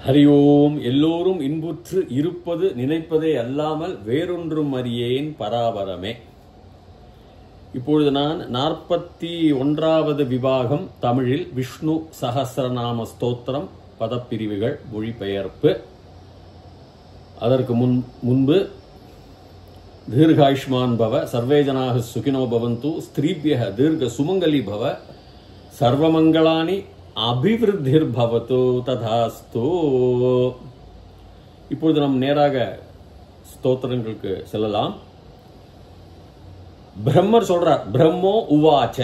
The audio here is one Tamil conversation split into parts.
ஹரி ஓம். எல்லோரும் இன்புற்று இருப்பது நினைப்பதே அல்லாமல் வேறொன்றும் அறியேன் பராபரமே. இப்பொழுது நான் 41வது விபாகம் தமிழில் விஷ்ணு சஹஸ்ரநாம ஸ்தோத்திரம் பதப்பிரிவுகள் மொழிபெயர்ப்பு. அதற்கு முன்பு தீர்காயுஷ்மான் பவ சர்வே ஜனாக சுகினோ பவந்து ஸ்திரீபியக தீர்க்க சுமங்கலி பவ சர்வமங்களானி அபிவிருத்திர் பவத்து ததாஸ்து. இப்பொழுது நாம் நேராக ஸ்தோத்திரங்களுக்கு செல்லலாம். பிரம்மர் சொல்றார், பிரம்மோ உவாச்ச.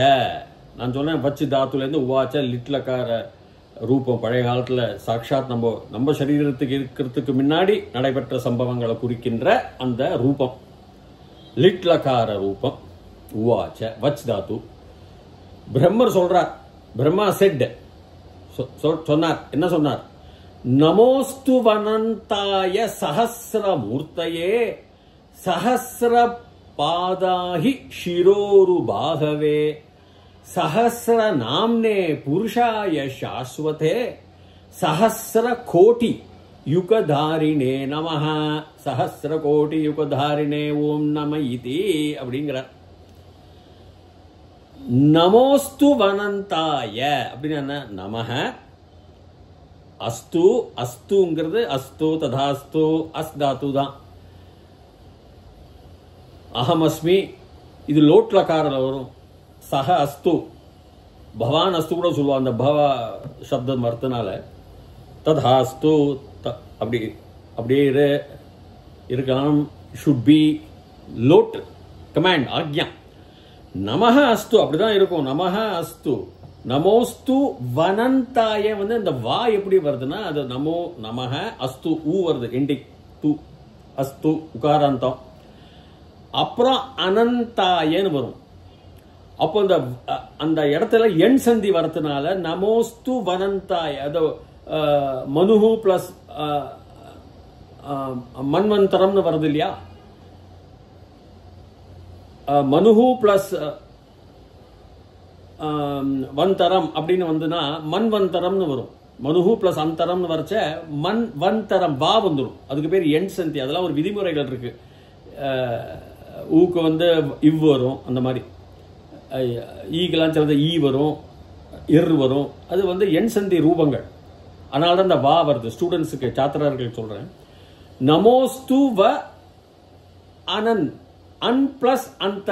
நான் சொன்னேன் வச்சு தாத்துலேருந்து உவாச்ச லிட்லக்கார ரூபம். பழைய காலத்தில் சாட்சாத் நம்ம சரீரத்துக்கு இருக்கிறதுக்கு முன்னாடி நடைபெற்ற சம்பவங்களை குறிக்கின்ற அந்த ரூபம் லிட்லக்கார ரூபம். உவாச்ச வச் தாத்து. பிரம்மர் சொல்றார், பிரம்மா செட் சொன்னார். என்ன சொன்னார்? நமோஸ்து வனந்தாய சஹஸ்ர மூர்த்தயே சஹஸ்ர பாதாஹி ஷிரோரு பாகவே சஹஸ்ர நாம்னே புருஷாய சாஸ்வதே சஹஸ்ர கோட்டி யுகதாரிணே நமஹ. சஹஸ்ர கோட்டி யுகதாரிணே ஓம் நம இதி அப்படிங்கிறார். நமோஸ்து வனந்தாய அப்படின்னு நமஹ. அஸ்து அஸ்துங்கிறது அஸ்து ததாஸ்து அஸ் தாத்து தான். அஹமஸ்மி இது லோட்லக்காரில் வரும். சஹ அஸ்து பவான் அஸ்து கூட சொல்லுவாங்க. அந்த பவ சப்தம் அர்த்தனால ததாஸ்து அப்படியே இருக்கலாம். Should be load command Ajna. நமஹ அஸ்து அப்படிதான் இருக்கும். நமஹ அஸ்து. நமோஸ்து வனந்தாய இந்த வா எப்படி வருதுன்னா அது நமோ நமஹ அஸ்து ஊ வருது. எண்டிங் து அஸ்து உகாராந்தம். அப்புறம் அனந்தாயன்னு வரும். அப்போ அந்த இடத்துல எண் சந்தி வரதுனால நமோஸ்து வனந்தாய. அது மனுஹு பிளஸ் மன்வந்தரம்னு வருது இல்லையா? மனுஹு பிளஸ் வந்தரம் அப்படின்னு வந்துன்னா மன்வந்தரம்னு வரும். மனுஹு பிளஸ் அந்தரம்னு வரைச்ச மண் வந்தரம் வா வந்துடும். அதுக்கு பேர் எண் சந்தி. அதெல்லாம் ஒரு விதிமுறைகள் இருக்கு. ஊக்கு இவ் வரும். அந்த மாதிரி ஈக்கெல்லாம் சிலது ஈ வரும், இர் வரும். அது எண் சந்தி ரூபங்கள். அதனால தான் இந்த வா வருது. ஸ்டூடெண்ட்ஸுக்கு சாத்திரர்கள் சொல்றேன். நமோஸ்து வ அனன். அன் பிளஸ் அந்த.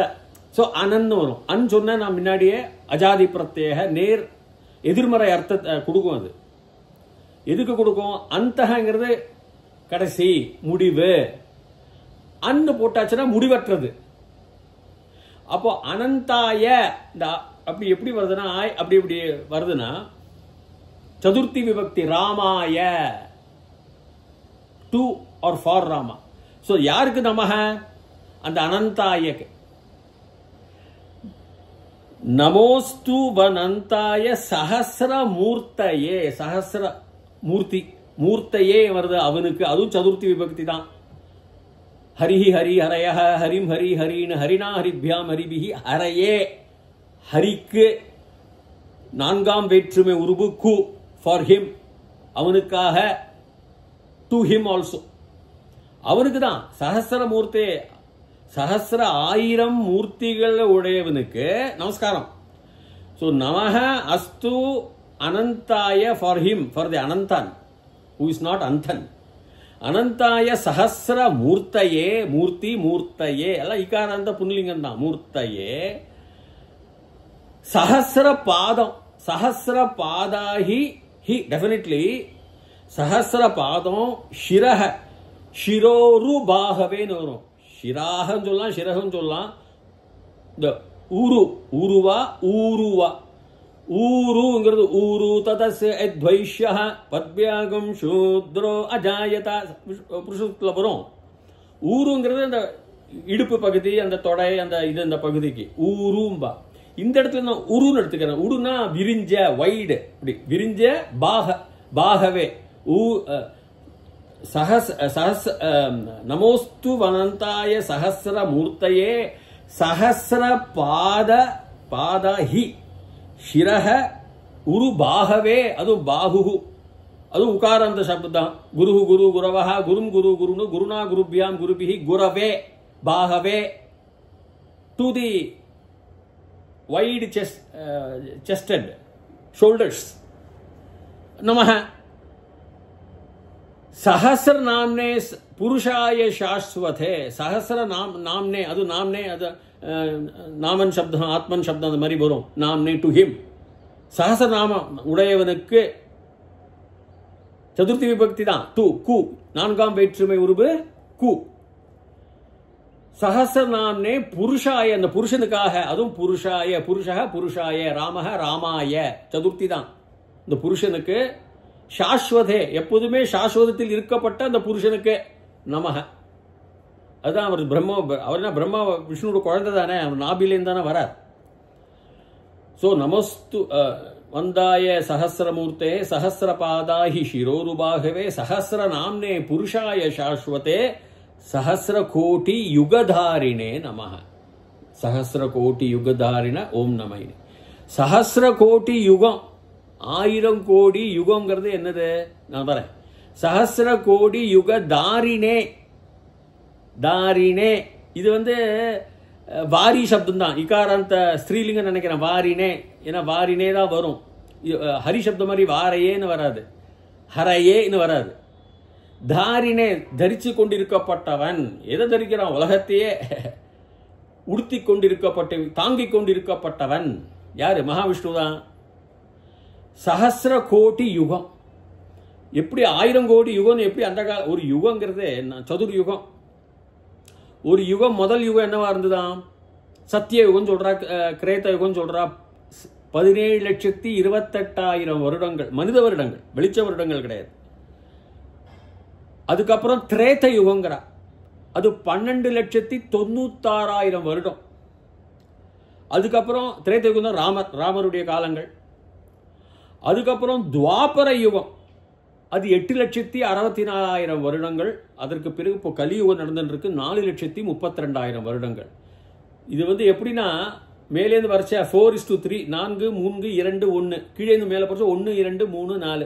ஸோ அனன்னு வரும். அன் சொன்ன நான் முன்னாடியே அஜாதி பிரத்யேக நேர் எதிர்மறை அர்த்தத்தை கொடுக்கும். அது எதுக்கு கொடுக்கும்? அந்தங்கிறது கடைசி முடிவு. அன்னு போட்டாச்சுன்னா முடிவற்றது. அப்போ அனந்தாய இந்த அப்படி எப்படி வருதுன்னா அப்படி இப்படி வருதுன்னா சதுர்த்தி விபக்தி ராமாய to or for Rama. So யாருக்கு நமஹ? அந்த அனந்தாயக்கு. நமோஸ்து வனந்தாய சஹஸ்ர மூர்த்தயே. சஹஸ்ர மூர்த்தி மூர்த்தையே வருது அவனுக்கு. அதுவும் சதுர்த்தி விபக்தி தான். ஹரிஹி ஹரி ஹரய ஹரிம் ஹரி ஹரின்னு ஹரினா ஹரிபியாம் ஹரிபிஹி ஹரையே. ஹரிக்கு நான்காம் வேற்றுமை உருவு கு. ஃபார் ஹிம் அவனுக்காக. டு ஹிம் ஆல்சோ அவனுக்கு தான். சஹஸ்ர மூர்த்தே சஹஸ்ர 1000 மூர்த்திகள் உடையவனுக்கு நமஸ்காரம். ஸோ நமஹ அஸ்து அனந்தாய ஃபார் ஹிம், ஃபார் தி அனந்தான் ஹூ இஸ் நாட் அந்தன். அனந்தாய சஹஸ்ர மூர்த்தையே. மூர்த்தி மூர்த்தையே எல்லாம் இகாராந்த புன்லிங்கம் தான். மூர்த்தையே சஹஸ்ர பாதம். சஹஸ்ர பாதாஹி ஹி டெஃபினெட்லி சஹஸ்ர பாதம். ஷிரஹ ஷிரோரு பாகவேன்னு வரும். ஷிராகன்னு சொல்லலாம், ஷிரகம் சொல்லலாம். இந்த ஊரு ஊருவா ஊருவா. ஊருங்கிறது ஊரு ததஸ்ய பத்யாகம் சூத்ரோ அஜாயதா புருஷத்துல வரும். ஊருங்கிறது அந்த இடுப்பு பகுதி, அந்த தொடை, அந்த இது இந்த பகுதிக்கு ஊரும்பா. இந்த இடத்துல நான் உருன்னு எடுத்துக்கிறேன். உருனா விரிஞ்ச, வைடு. இப்படி விரிஞ்ச பாகவே. நமோஸ்து வனந்தாய சஹஸ்ர மூர்த்தயே சஹஸ்ர பாத ஹி ஷிரஹ உரு பாகவே. அது பாகு அது உகாராந்த சப்தம் தான். குரு குரு குரவஹா குரும் குரு குருனு குருனா குருபியாம் குருபிஹி குரவே பாகவே to the wide chested shoulders நமஹ. சஹஸ்ர நாம்னே புருஷாய சாஸ்வதே. சஹஸ்ர நாம்னே, அது நாம்னே, அது நாமன் சப்தம் ஆத்மன் சப்தம் அந்த மாதிரி வரும். நாம்னே டு ஹிம், சஹஸ்ரநாமம் உடையவனுக்கு. சதுர்த்தி விபக்தி தான் டு, கு, நான்காம் வேற்றுமை உருவு கு. சஹஸ்ரநாம்னே புருஷாய, அந்த புருஷனுக்காக, அதுவும் புருஷாய, புருஷக புருஷாய, ராமக ராமாய, சதுர்த்தி தான் இந்த புருஷனுக்கு. சாஸ்வதே, எப்போதுமே சாஸ்வதத்தில் இருக்கப்பட்ட அந்த புருஷனுக்கு நமக. அதுதான் அவர் பிரம்ம, அவர் என்ன பிரம்மா விஷ்ணுவோட குழந்தை தானே, அவர் நாபிலேருந்து தானே வரார். ஸோ நமஸ்து வந்தாய சஹஸ்ரமூர்த்தே சஹஸ்ரபாதாஹி சிரோருபாகவே சஹஸ்ர நாம்னே புருஷாய சாஸ்வதே சஹஸ்ர கோட்டி யுகதாரிணே நமஹ. சஹஸ்ர கோட்டி யுகதாரிண ஓம் நம. சஹஸ்ர கோட்டி யுகம், 1000 கோடி யுகங்கிறது என்னது, நான் வரேன். சஹஸ்ர கோடி யுக தாரிணே, தாரிணே இது வந்து வாரி சப்தம் தான். இகாராந்த ஸ்திரீலிங்கம் நினைக்கிறேன், வாரினே. ஏன்னா வாரினே தான் வரும். ஹரி சப்தம் மாதிரி வாரையேன்னு வராது, ஹரையேன்னு வராது. தாரினே, தரிச்சு கொண்டிருக்கப்பட்டவன். எதை தரிக்கிறான், உலகத்தையே உடுத்தி கொண்டிருக்கப்பட்ட, தாங்கிக் கொண்டிருக்கப்பட்டவன் யாரு, மகாவிஷ்ணு தான். சஹஸ்ர கோடி யுகம், எப்படி 1000 கோடி யுகம், எப்படி அந்த கால ஒரு யுகங்கிறது சதுர் யுகம். ஒரு யுகம், முதல் யுகம் என்னவா இருந்துதான், சத்திய யுகம் சொல்றா, கிரேத்த யுகம் சொல்றா. 17,28,000 வருடங்கள், மனித வருடங்கள், வெளிச்ச வருடங்கள் கிடையாது. அதுக்கப்புறம் திரேத்த யுகங்கிறா, அது 12,96,000 வருடம். அதுக்கப்புறம் திரேத்த யுகம் தான் ராமருடைய காலங்கள். அதுக்கப்புறம் துவாபர யுகம், அது 8,64,000 வருடங்கள். அதற்கு பிறகு இப்போ கலியுகம் நடந்துட்டு இருக்கு, 4,32,000 வருடங்கள். இது வந்து எப்படின்னா, மேலேருந்து வரைச்சா 4:3, 4, 3, 2, 1, கீழே இருந்து மேலே போச்சு 1, 2, 3, 4.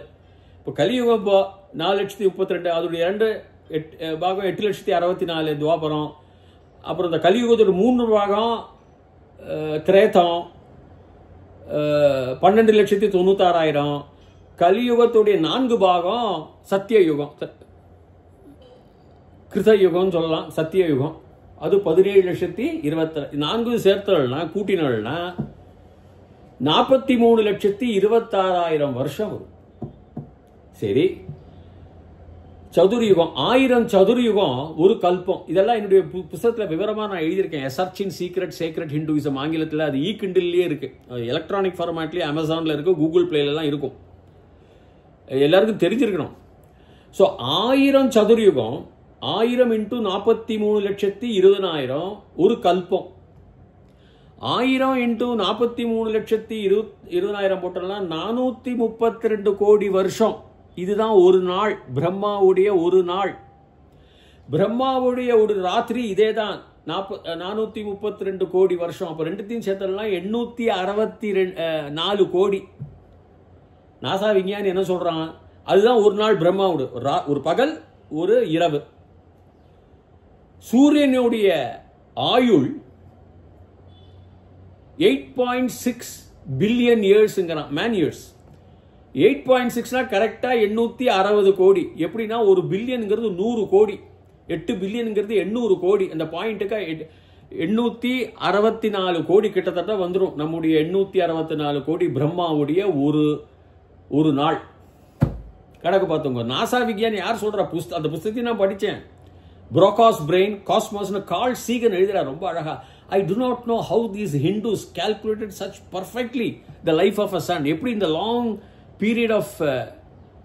இப்போ கலியுகம் இப்போ 4,32,000, அதோடைய 2 பாகம் 8,64,000 துவாபரம். அப்புறம் இந்த கலியுகத்தோட 3 பாகம் திரேதம் 12,96,000. கலியுகத்துடைய 4 பாகம் சத்திய யுகம், கிருத யுகம் சொல்லலாம், சத்திய யுகம். அது 17,20,000 சேர்த்தல்னா கூட்டினா 43,26,000 வருஷம் வரும். சரி, சதுர்யுகம், 1000 சதுர்யுகம் ஒரு கல்பம். இதெல்லாம் என்னுடைய புத்தகத்தில் விவரமாக நான் எழுதியிருக்கேன். Search in secret sacred Hinduism ஆங்கிலத்தில். அது கிண்டில்லே இருக்கு, எலக்ட்ரானிக் ஃபார்மேட்லேயே அமேசானில் இருக்கு, கூகுள் பிளேலாம் இருக்கும். எல்லாருக்கும் தெரிஞ்சிருக்கணும். ஸோ 1000 சதுர்யுகம், 1000 × 43,20,000 ஒரு கல்பம். 1000 × 43,20,000 போட்டோம்னா 432 கோடி வருஷம். இதுதான் ஒரு நாள், பிரம்மாவுடைய ஒரு நாள். பிரம்மாவுடைய ஒரு ராத்திரி இதே தான் 432 கோடி வருஷம். அப்போ ரெண்டுத்தையும் சேர்த்தலாம் 864 கோடி. நாசா விஞ்ஞானி என்ன சொல்றான், அதுதான் ஒரு நாள் பிரம்மாவோட ஒரு பகல், ஒரு இரவு. சூரியனுடைய ஆயுள் 8.6 பில்லியன் இயர்ஸ்ங்கிறான், மேன் இயர்ஸ். 8.6னா கரெக்டா 860 கோடி. எப்படின்னா ஒரு பில்லியனுங்கிறது 100 கோடி, 8 பில்லியனுங்கிறது 800 கோடி. அந்த பாயிண்ட்டுக்கு 864 கோடி கிட்டத்தட்ட வந்துடும். நம்முடைய 864 கோடி பிரம்மாவுடைய ஒரு நாள் கணக்கு பார்த்தோங்க. நாசா விஞ்ஞானி யார் சொல்ற, அந்த புஸ்தகத்தை நான் படித்தேன். புரோகாஸ் பிரெயின் காஸ்மாஸ்னு கார்ல் சீகன் எழுதுறார் ரொம்ப அழகா. I do not know how these Hindus calculated such perfectly the life of a sun. எப்படி இந்த லாங் பீரியட் ஆஃப்,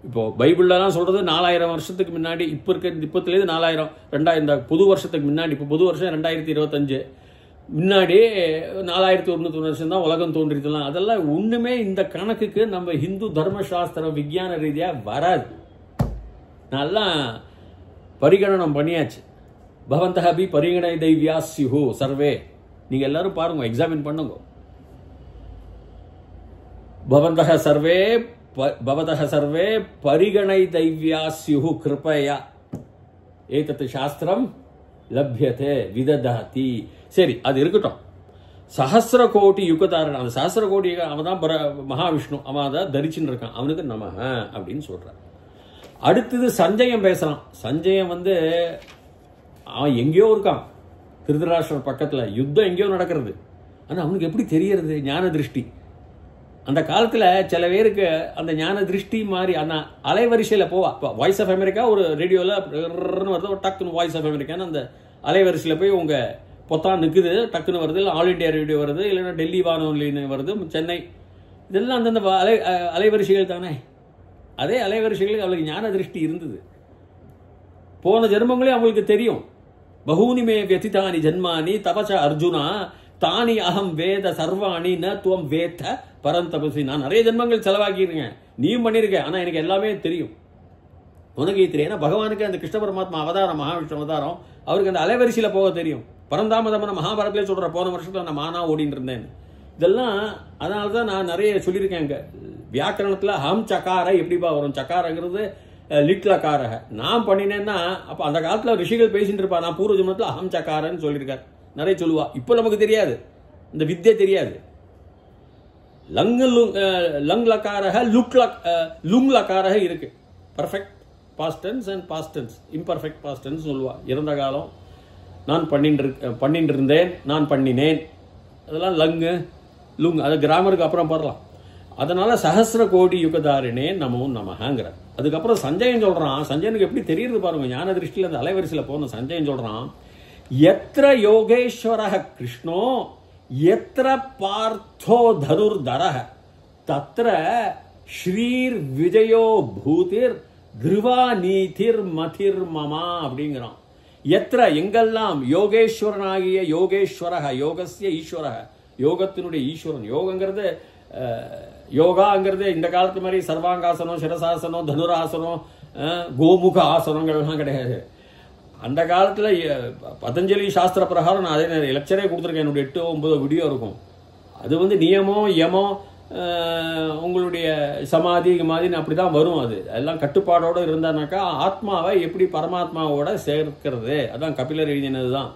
இப்போ பைபிள்லாம் சொல்றது 4000 வருஷத்துக்கு முன்னாடி, இப்போ இருக்க இப்பத்துலேருந்து 4000 2000 இந்த புது வருஷத்துக்கு முன்னாடி, இப்போ புது வருஷம் 2025 முன்னாடி 4100 வருஷம் தான் உலகம் தோன்றிக்கலாம். அதெல்லாம் ஒண்ணுமே இந்த கணக்குக்கு நம்ம ஹிந்து தர்மசாஸ்திரம் விஞ்ஞான ரீதியா வராது. நல்லா பரிகணனம் பண்ணியாச்சு. பவந்தஹபி பரிகணை தைவ்யாஸ்யு சர்வே. நீங்க எல்லாரும் பாருங்க, எக்ஸாமின் பண்ணுங்க. பவந்தஹ சர்வே பவதः சர்வே பரிகணை தைவ்யாஸ்யு கிருபயா ஏதத் சாஸ்திரம் லப்யதே விததாதி. சரி, அது இருக்கட்டும். சஹஸ்ர கோடி யுகதாரன், அந்த சஹஸ்ர கோடி அவன் தான் மகாவிஷ்ணு, அவன் தான் தரிச்சுன்னு இருக்கான், அவனுக்கு நமஹ அப்படின்னு சொல்றான். அடுத்தது சஞ்சயம் பேசுறான். சஞ்சயம் அவன் எங்கேயோ இருக்கான், திருதராஷ்டிரர் பக்கத்துல, யுத்தம் எங்கேயோ நடக்கிறது. ஆனா அவனுக்கு எப்படி தெரியறது? ஞான திருஷ்டி. அந்த காலத்துல சில பேருக்கு அந்த ஞான திருஷ்டி மாதிரி அந்த அலைவரிசையில போவா. வாய்ஸ் ஆஃப் அமெரிக்கா ஒரு ரேடியோல வருது, ஒரு டக்குன்னு வாய்ஸ் ஆஃப் அமெரிக்கான்னு அந்த அலைவரிசையில போய் உங்க பொத்தான் நிற்குது, டக்குன்னு வருது, இல்லை ஆல் இண்டியா ரேடியோ வருது, இல்லைன்னா டெல்லி வானொலின்னு வருது, சென்னை, இதெல்லாம் அந்தந்த அலைவரிசைகள் தானே. அதே அலைவரிசைகளுக்கு அவளுக்கு ஞான திருஷ்டி இருந்தது. போன ஜென்மங்களே அவங்களுக்கு தெரியும். பகூனி மே வியதிதானி ஜன்மானி தபச அர்ஜுனா தானி அகம் வேத சர்வாணி ந துவம் வேத பரந்தபசி. நான் நிறைய ஜென்மங்கள் செலவாக்கியிருக்கேன், நீயும் பண்ணியிருக்க, ஆனா எனக்கு எல்லாமே தெரியும், உனக்கு தெரியும். ஏன்னா பகவானுக்கு அந்த கிருஷ்ண பரமாத்மா அவதாரம், மகாவிஷ்ணு அவதாரம், அவருக்கு அந்த அலைவரிசையில போக தெரியும். பரந்தாமதமான மகாபாரத்திலே சொல்ற, போன வருஷத்துல நான் மானா ஓடின்னு இருந்தேன். இதெல்லாம் அதனாலதான் நான் நிறைய சொல்லியிருக்கேன். வியாக்கரணத்துல ஹம் சக்கார எப்படிப்பா வரும்? சக்காரங்கிறது லிட்லக்காரக. நான் பண்ணினேன்னா அப்ப அந்த காலத்துல ரிஷிகள் பேசிட்டு இருப்பா, நான் பூர்வ ஜென்மத்துல அகம் சக்காரன்னு சொல்லியிருக்காரு, நிறைய சொல்லுவா. இப்போ நமக்கு தெரியாது, இந்த வித்தியை தெரியாது. லங் லக்காரக லுங் லக்காரக இருக்கு. Perfect past tense and past tense, imperfect past tense சொல்லுவா. இறந்த காலம், நான் பண்ணிட்டு இருந்தேன், நான் பண்ணினேன், அதெல்லாம் லங்கு லுங், அது கிராமருக்கு அப்புறம் பரலாம். அதனால சஹஸ்ர கோடி யுகதாரினே நமோ நமஹங்கிற. அதுக்கப்புறம் சஞ்சயன் சொல்றான். சஞ்சயனுக்கு எப்படி தெரியுது பாருங்க, ஞான திருஷ்டியில் அந்த அலைவரிசையில் போன சஞ்சயன் சொல்றான், எத்திர யோகேஸ்வரः கிருஷ்ணோ எத்திர பார்த்தோ தனுர்தரः தத்ர ஸ்ரீர் விஜயோ பூதிர் திருவா நீதிர் மதிர் மமா அப்படிங்கிறான். எத்திர எங்கெல்லாம் யோகேஸ்வரனாகிய யோகேஸ்வரः, யோகஸ்ய ஈஸ்வரः, யோகத்தினுடைய ஈஸ்வரன். யோகங்கிறது யோகாங்கிறது இந்த காலத்து மாதிரி சர்வாங்காசனம், சிரசாசனம், தனுராசனம், கோமுக ஆசனங்கள்லாம் கிடையாது. அந்த காலத்துல பதஞ்சலி சாஸ்திர பிரகாரம் நான் அதே லெக்சரே கொடுத்துருக்கேன், என்னுடைய 8-9 வீடியோ இருக்கும். அது நியமம் யமம் உங்களுடைய சமாதி மாதிரின்னு அப்படிதான் வரும். அது எல்லாம் கட்டுப்பாடோட இருந்தானாக்கா ஆத்மாவை எப்படி பரமாத்மாவோட சேர்க்கிறது, அதான் கபிலர் எழுதினதுதான்.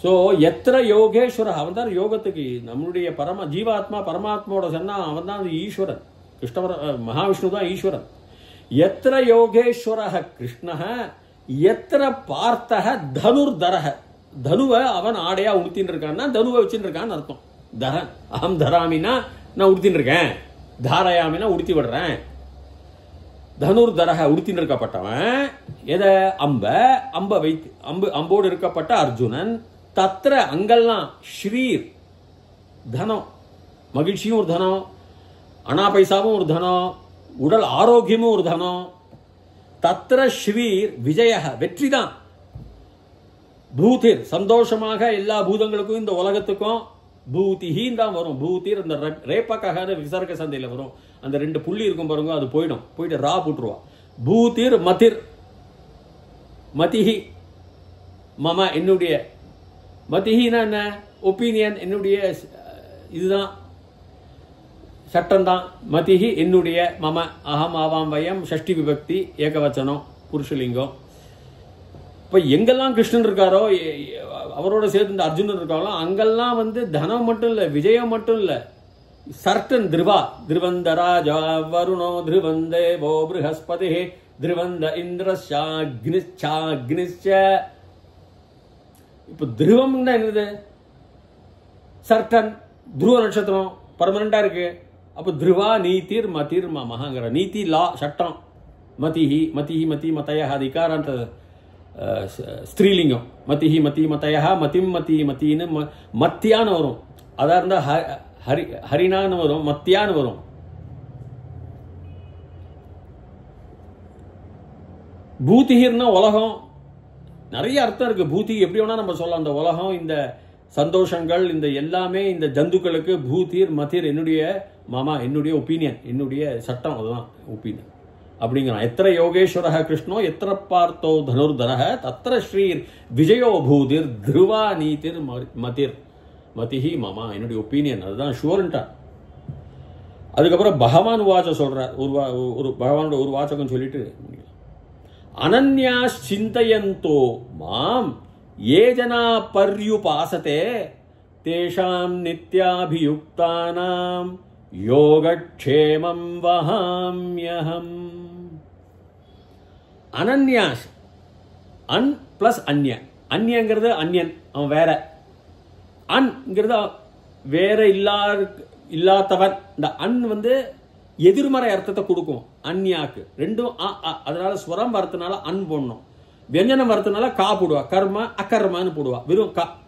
ஸோ எத்திர யோகேஸ்வர, அவன் தான் யோகத்துக்கு நம்மளுடைய ஜீவாத்மா பரமாத்மாவோட சொன்னா அவன் தான் ஈஸ்வரன். மகாவிஷ்ணு தான் ஈஸ்வரன். எத்திர யோகேஸ்வர கிருஷ்ண எத்திர பார்த்தக தனுர்தரக, தனுவை அவன் ஆடையா உடுத்தின்னு இருக்கான்னா தனுவை வச்சுட்டு இருக்கான்னு அர்த்தம். தரன் அகம் தராமினா நான் உடுத்தின்னு இருக்கேன், தாரயாமினா உடுத்தி விடுறேன். தனுர்தரக உடுத்தின்னு இருக்கப்பட்டவன் எதை? அம்ப வைத்து அம்போடு இருக்கப்பட்ட அர்ஜுனன். தத்திர அங்கெல்லாம் ஸ்ரீர் தனம், மகிழ்ச்சியும் ஒரு தனம், அனா பைசாவும் ஒரு தனம், உடல் ஆரோக்கியமும் ஒரு தனம். தத்திர ஸ்ரீர் விஜய வெற்றிதான். பூதிர் சந்தோஷமாக எல்லா பூதங்களுக்கும் இந்த உலகத்துக்கும் பூதிஹின் தான் வரும். பூதிர் இந்த ரேப்பக்காக விசர்க்க சந்தையில் வரும், அந்த 2 புள்ளி இருக்கும் பாருங்க, அது போயிட்டு ரா போட்டுருவா. பூதிர் மதிர், மதிஹி மம என்னுடைய, மதிஹினா என்ன? ஒப்பீனியன், என்னுடைய இதுதான் சட்டம் தான். மதிஹி என்னுடைய, மம அகம் ஆவாம் வயம் ஷஷ்டி விபக்தி ஏகவச்சனம் புருஷலிங்கம். இப்ப எங்கெல்லாம் கிருஷ்ணன் இருக்காரோ அவரோட சேர்த்து இந்த அர்ஜுனன் இருக்காங்களோ அங்கெல்லாம் தனம் மட்டும் இல்ல, விஜயம் மட்டும் இல்ல, சர்டன் திருவா திருவந்தராஜா வருணோ திருவந்தேவோ ப்ரஹஸ்பதி திருவந்த இந்திரஸ்யாக்னிச்ச. இப்ப திருவம்னா என்னது? சர்டன் துருவ நட்சத்திரம் பர்மனண்டா இருக்கு. அப்ப திருவா நீதிர் மதிர் மகாங்கிற நீதி லா சட்டம். மதிஹி மதிஹி மதி மதய அதிகாராந்த ஸ்திரீலிங்கம். மதிஹி மதி மதய மதிம் மதி மத்தின்னு மத்தியான்னு வரும். அதா இருந்தா ஹரினான்னு வரும், மத்தியான்னு வரும். பூதிஹிர்னா உலகம், நிறைய அர்த்தம் இருக்கு. பூதி எப்படி வேணா நம்ம சொல்லலாம். அந்த உலகம், இந்த சந்தோஷங்கள், இந்த எல்லாமே இந்த ஜந்துக்களுக்கு பூதிர் மதிர் என்னுடைய மாமா, என்னுடைய ஒப்பீனியன், என்னுடைய சட்டம், அதுதான் ஒப்பீனியன் அப்படிங்கிறான். எத்திர யோகேஸ்வர கிருஷ்ணோ எத்திர பார்த்தோ தனுர்தரக தத்திர ஸ்ரீர் விஜயோ பூதிர் திருவா நீதிர் மதிர் மதிஹி மாமா, என்னுடைய ஒப்பீனியன், அதுதான் ஷுவர்ன்டா. அதுக்கப்புறம் பகவான் வாச்ச சொல்றார். ஒரு பகவானோட ஒரு வாச்சகம் சொல்லிட்டு, அனன்யா சிந்தயந்தோ மாம் ஏ ஜனா பர்யுபாசதே தேஷாம் நித்யாபியுக்தானாம் யோகக்ஷேமம் வஹாம்யஹம். அனன்யாஸ், அன் பிளஸ் அந்நிய. அந்நியங்கிறது அந்நியன், அவன் வேற. அன்ங்கிறது வேற இல்லாதவன். இந்த அன் வந்து எதிர்மறை அர்த்தத்தை கொடுக்கும் அந்நியாக்கு. ரெண்டும் அதனால ஸ்வரம் வரத்துனால அன் போடணும், வியஞ்சனம் வரத்துனால கா போடுவா, கர்ம அகர்மான்னு போடுவா,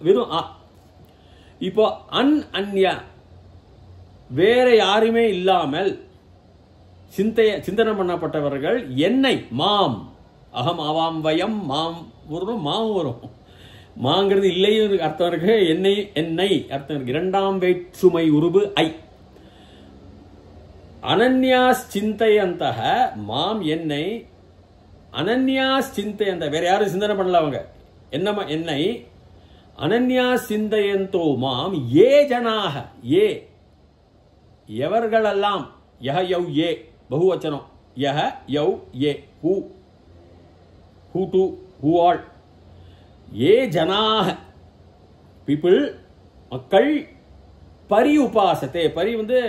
வெறும் அ. இப்போ அந்நிய வேற யாருமே இல்லாமல் சிந்தனை பண்ணப்பட்டவர்கள் என்னை, மாம், அகம் ஆவாம் வயம், மாம் வரும், மாம் வரும். மாங்கிறது இல்லையும் அர்த்தம் இருக்கு, என்னை அர்த்தம் இருக்கு. இரண்டாம் வேற்றுமை உருபு ஐ. அனன்யாஸ் சிந்தையந்தக மாம் என்னை, அனன்யாஸ் சிந்தையந்த வேற யாரும் சிந்தனை பண்ணல அவங்க, என்னை. அனன்யாஸ் சிந்தையந்தோ மாம் ஏ ஜனாக, ஏ எவர்களெல்லாம், யஹ யௌ ஏ பகுவச்சனம், யஹ யௌ ஏ, who to, who all, ஏ ஜனாக பீப்புள், மக்கள், பரி உபாசத்தை, பரி வந்து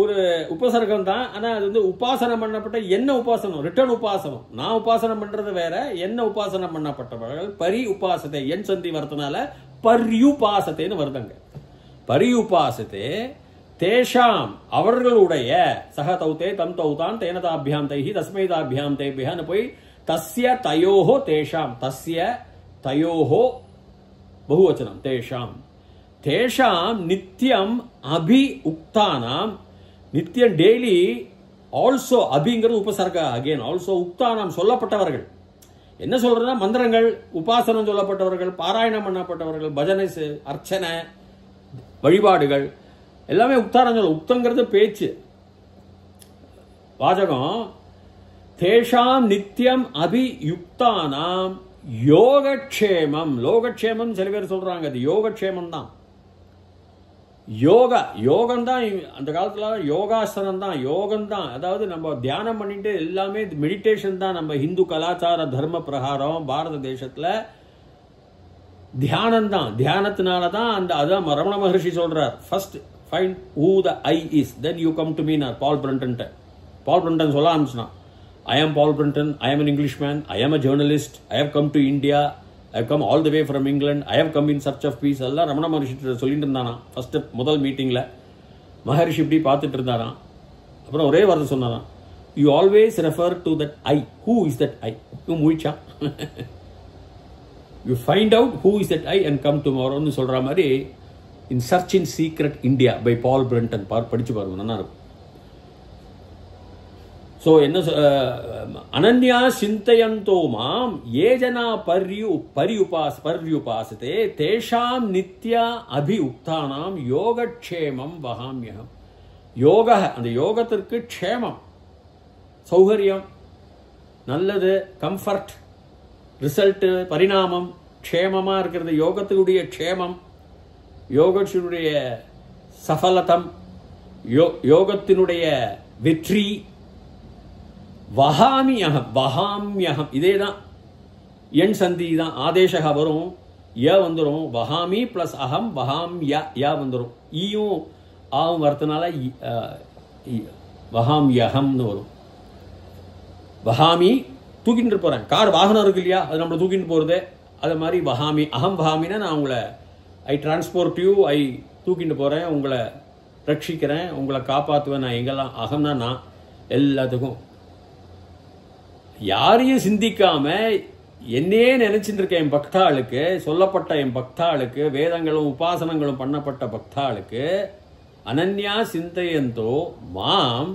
ஒரு உபசர்க்கம் தான், ஆனால் அது வந்து உபாசனம் பண்ணப்பட்ட என்ன உபாசனம், ரிட்டர்ன் உபாசனம். நான் உபாசனம் பண்றது வேற, என்ன உபாசனம் பண்ணப்பட்டவர்கள் பரி உபாசத்தை, என் சந்தி வரதுனால பர்யுபாசத்தைன்னு வருதுங்க. பரியுபாசத்தே தேஷாம் அவர்களுடைய, சக தௌதே தம் தௌதான் தேனதாபியாம் தைஹி தஸ்மைதாபியாம் தைபியான்னு போய் தஸ்ய தயோஹோ தேஷாம், தஸ்ய தயோஹோ பகுவச்சனம், தேஷாம் தேஷாம் நித்தியம் அபி உக்தானாம், நித்தியம் டெய்லி, ஆல்சோ அபிங்கிறது உபசர்க அகேன், ஆல்சோ உக்தானாம் சொல்லப்பட்டவர்கள். என்ன சொல்றதுன்னா மந்திரங்கள், உபாசனம் சொல்லப்பட்டவர்கள், பாராயணம் பண்ணப்பட்டவர்கள், பஜனை, அர்ச்சனை, வழிபாடுகள் எல்லாமே உக்தானம் சொல்ல. உக்தங்கிறது பேச்சு, வாசகம். தேஷாம் நித்தியம் அபியுக்தானாம் யோகக்ஷேமம், லோகக்ஷேமம் சில பேர் சொல்றாங்க, அது யோகக்ஷேமம் தான். யோகம் தான் அந்த காலத்துல, யோகாசனம் தான், யோகம் தான். அதாவது நம்ம தியானம் பண்ணிட்டு எல்லாமே மெடிடேஷன் தான். நம்ம ஹிந்து கலாச்சார தர்ம பிரகாரம் பாரத தேசத்துல தியானம் தான். தியானத்தினால தான் அந்த, அதான் ரமண மகர்ஷி சொல்றார், first find who the I is, then you come to me. நான் பால் பிரண்டன் சொல்ல ஆரம்பிச்சுனா, I am Paul Brunton, I am an Englishman, I am a journalist, I have come to India, I have come all the way from England, I have come in search of peace. எல்லாம் ரமண மகர்ஷி சொல்லிட்டு இருந்தானா. ஃபர்ஸ்ட் முதல் மீட்டிங்ல மகர்ஷி இப்படி பார்த்துட்டு இருந்தாராம். அப்புறம் ஒரே வார்த்தை சொன்னாராம், you always refer to that I, who is that I, மூச்சா you find out who is that I and come டுமாரோன்னு சொல்ற மாதிரி in search in secret India by Paul Brunton படிச்சு பாருங்க, நல்லா இருக்கும். ஸோ என்ன, அனன்யா சிந்தயந்தோ மாம் ஏ ஜனா பர்யுபாசதே தேஷாம் நித்யா அபியுக்தானாம் யோகக்ஷேமம் வஹாம்யஹம். யோக, அந்த யோகத்திற்கு க்ஷேமம், சௌகரியம், நல்லது, கம்ஃபர்ட், ரிசல்ட், பரிணாமம், க்ஷேமமா இருக்கிறது. யோகத்தினுடைய க்ஷேமம், யோகத்தினுடைய சஃலதம், யோகத்தினுடைய வெற்றி. வஹாமியகம் இதே தான், எண் சந்தி தான், ஆதேசக வரும், ய வந்துடும், வஹாமி பிளஸ் அகம், வஹாம் யா வந்துடும், ஈயும் ஆவும் வரதுனால வஹாம்யகம்னு வரும். வஹாமி தூக்கிட்டு போறேன், கார் வாகனம் இருக்கு இல்லையா, அது நம்மளை தூக்கிட்டு போறது, அது மாதிரி வஹாமி. அகம் வஹாமினா நான் உங்களை, ஐ டிரான்ஸ்போர்ட் யூ, ஐ தூக்கிட்டு போறேன், உங்களை ரட்சிக்கிறேன், உங்களை காப்பாற்றுவேன். நான் எங்கெல்லாம் அகம்னா நான் எல்லாத்துக்கும். யாரையும் சிந்திக்காம என்னையே நினைச்சிட்டு இருக்க என் பக்தாளுக்கு, சொல்லப்பட்ட என் பக்தாளுக்கு, வேதங்களும் உபாசனங்களும் பண்ணப்பட்ட பக்தாளுக்கு, அனன்யா சிந்தையந்தோ மாம்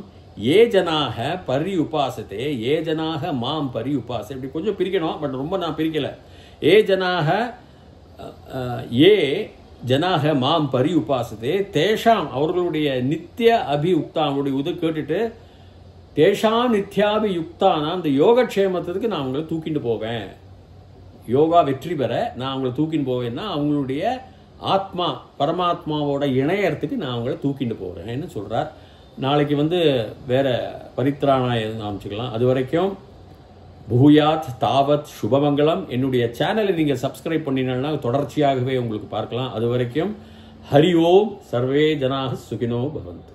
ஏ ஜனாக பரி உபாசத்தே, ஏ ஜனாக மாம் பரி உபாச. இப்படி கொஞ்சம் பிரிக்கணும், பட் ரொம்ப நான் பிரிக்கல. ஏ ஜனாக மாம் பரி உபாசத்தே தேஷாம் அவர்களுடைய நித்திய அபியுக்தா, அவங்களுடைய உது கேட்டுட்டு, தேஷாம் நித்யாபி யுக்தானா அந்த யோகக்ஷேமத்துக்கு நான் அவங்களை தூக்கிட்டு போவேன், யோகா வெற்றி பெற நான் அவங்களை தூக்கிட்டு போவேன்னா அவங்களுடைய ஆத்மா பரமாத்மாவோட இணையறதுக்கு நான் அவங்கள தூக்கிட்டு போகிறேன்னு சொல்கிறார். நாளைக்கு வந்து வேற பரித்ராணாய ஆரம்பிச்சுக்கலாம். அது வரைக்கும் பூயாத் தாவத் சுபமங்கலம். என்னுடைய சேனலை நீங்கள் சப்ஸ்கிரைப் பண்ணினா தொடர்ச்சியாகவே உங்களுக்கு பார்க்கலாம். அது வரைக்கும் ஹரி ஓம், சர்வே ஜனாக சுகினோ பவந்து.